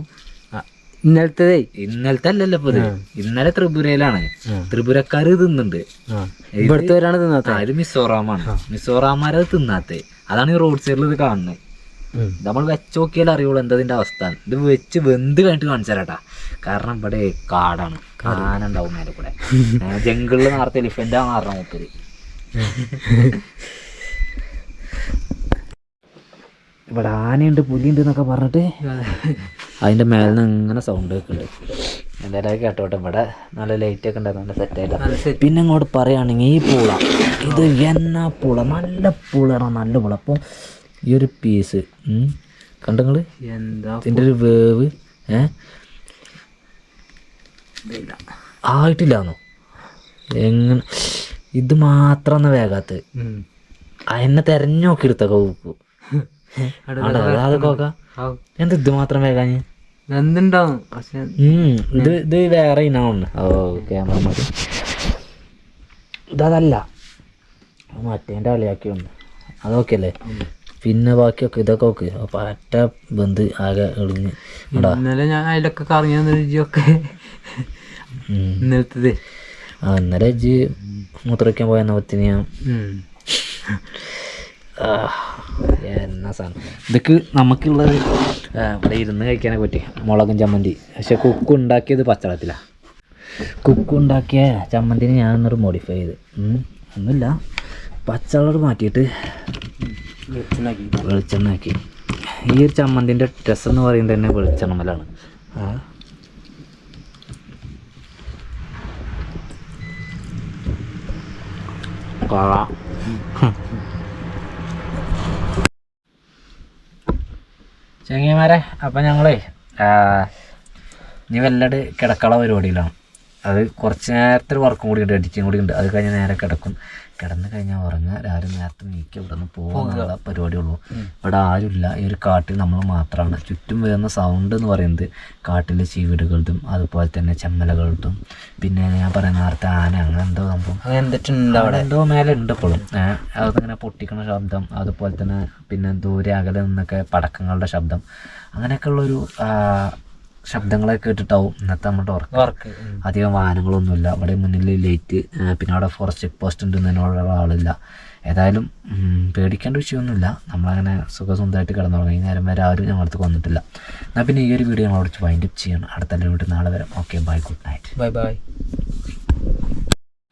ഇന്നലത്തെ അല്ലല്ലോ ഇപ്പൊ ഇത്. ഇന്നലെ ത്രിപുരയിലാണ്. ത്രിപുരക്കാര് തിന്നുന്നുണ്ട്. ഇവിടുത്തെ തിന്നാത്ത. ഇത് മിസോറാമാണ്. മിസോറാമാരത് തിന്നാത്തേ. അതാണ് ഈ റോഡ് സൈഡിൽ ഇത് കാണുന്നത്. നമ്മൾ വെച്ച് നോക്കിയാൽ അറിയുള്ളൂ എന്താ ഇതിന്റെ അവസ്ഥ. ഇത് വെച്ച് വെന്ത് കഴിഞ്ഞിട്ട് കാണിച്ചു തരാട്ടാ. കാരണം ഇവിടെ കാടാണ്, ആന ഉണ്ടാവും മേലെ കൂടെ. ജംഗിളിൽ നേരത്തെ എലിഫന്റ് ആണ് പറഞ്ഞ മൂപ്പര്. ഇവിടെ ആനയുണ്ട്, പുലിയുണ്ട് എന്നൊക്കെ പറഞ്ഞിട്ട് അതിൻ്റെ മേലെ നിന്ന് ഇങ്ങനെ സൗണ്ട് കേൾക്കുന്നുണ്ട്. എന്തായാലും കേട്ടോട്ടെ. ഇവിടെ നല്ല ലൈറ്റൊക്കെ ഉണ്ടായിരുന്നു, നല്ല സെറ്റായിട്ട്. പിന്നെ ഇങ്ങോട്ട് പറയുകയാണെങ്കിൽ ഈ പൂള, ഇത് എന്നാ പൂള, നല്ല പൂളാണ്, നല്ല പൂള. അപ്പോൾ ഈ ഒരു പീസ് കണ്ടങ്ങൾ എന്താ ഇതിൻ്റെ ഒരു വേവ് ആയിട്ടില്ലാന്നോ? എങ്ങനെ ഇത് മാത്രം ഒന്ന് വേഗാത്ത് എന്നെ തെരഞ്ഞു നോക്കി എടുത്തൊക്കെ ഉപ്പ് അതൊക്കെ നോക്കാം. എന്താ ഇത് മാത്രം വേഗാഞ്ഞ്? എന്തുണ്ടാവും? ഇത് വേറെ ഇനാണ്. ഓ ക്യാമറ മതി. ഇതല്ല, മറ്റേൻ്റെ കളിയാക്കി ഒന്ന് അതൊക്കെ അല്ലേ. പിന്നെ ബാക്കിയൊക്കെ ഇതൊക്കെ നോക്ക്. പറ്റ ബന്ധ് ആകെ എളിഞ്ഞ്. ഇന്നലെ ഞാൻ അതിലൊക്കെ കറങ്ങി രുചിയൊക്കെ ഇന്നലത്തത്. ഇന്നലെ ഇജ്ജ് മൂത്രയ്ക്കാൻ പോയ പത്തിന് ഞാൻ എന്നാ സാധനം ഇതൊക്കെ നമുക്കുള്ളത് ഇവിടെ ഇരുന്ന് കഴിക്കാനൊക്കെ പറ്റി മുളകും ചമ്മന്തി. പക്ഷെ കുക്ക് ഉണ്ടാക്കിയത് പച്ചവെള്ളത്തിലാണ്. കുക്ക് ഉണ്ടാക്കിയ ചമ്മന്തിന് ഞാനൊന്നൊരു മോഡിഫൈ ചെയ്ത് ഒന്നുമില്ല, പച്ചവെള്ളം മാറ്റിയിട്ട് വെളിച്ചെണ്ണ ആക്കി. ഈ ഒരു ചമ്മന്തിൻ്റെ ടേസ്റ്റ് എന്ന് പറയുന്നത് തന്നെ വെളിച്ചെണ്ണമലാണ്. ചങ്ങന്മാരെ, അപ്പം ഞങ്ങളേ ഇനി വല്ലട് കിടക്കള പരിപാടിയിലാണ്. അത് കുറച്ച് നേരത്തെ ഒരു വർക്കും കൂടി ഉണ്ട്, എഡിറ്റിങ് കൂടി ഉണ്ട്. അത് കഴിഞ്ഞ് നേരെ കിടക്കും. കിടന്ന് കഴിഞ്ഞാൽ ഉറങ്ങുക, രാവിലെ നേരത്തെ നീക്കി ഇവിടെ നിന്ന് പോകുന്നുള്ള പരിപാടിയുള്ളൂ. ഇവിടെ ആരുമില്ല, ഈ ഒരു കാട്ടിൽ നമ്മൾ മാത്രമാണ്. ചുറ്റും വരുന്ന സൗണ്ട് എന്ന് പറയുന്നത് കാട്ടിലെ ചീവീടുകളുടെയും അതുപോലെ തന്നെ ചെമ്മലകളുടെയും പിന്നെ ഞാൻ പറയുന്ന നേരത്തെ ആന അങ്ങനെ എന്തോ സംഭവം അവിടെ എന്തോ മേലെ ഉണ്ട് ഇപ്പോഴും. അതിങ്ങനെ പൊട്ടിക്കണ ശബ്ദം, അതുപോലെ തന്നെ പിന്നെ ദൂരെ അകലെ നിന്നൊക്കെ പടക്കങ്ങളുടെ ശബ്ദം, അങ്ങനെയൊക്കെയുള്ളൊരു ശബ്ദങ്ങളൊക്കെ കേട്ടിട്ടാവും ഇന്നത്തെ നമ്മുടെ വർക്ക്. അധികം വാഹനങ്ങളൊന്നുമില്ല ഇവിടെ. മുന്നിൽ ലൈറ്റ്, പിന്നെ അവിടെ ഫോറസ്റ്റ് ചെക്ക് പോസ്റ്റ് ഉണ്ട്, എന്നതിനുള്ള ആളില്ല. ഏതായാലും പേടിക്കേണ്ട വിഷയമൊന്നുമില്ല. നമ്മളങ്ങനെ സുഖസുന്ദരമായിട്ട് കിടന്നുറങ്ങി. ഈ നേരം വരെ ആരും ഞങ്ങളടുത്ത് വന്നിട്ടില്ല. എന്നാൽ പിന്നെ ഈ ഒരു വീഡിയോ ഞങ്ങളോട് വൈൻഡപ്പ് ചെയ്യണം. അടുത്ത വീട്ടിൽ നാളെ വരാം. Okay, bye, good night. By.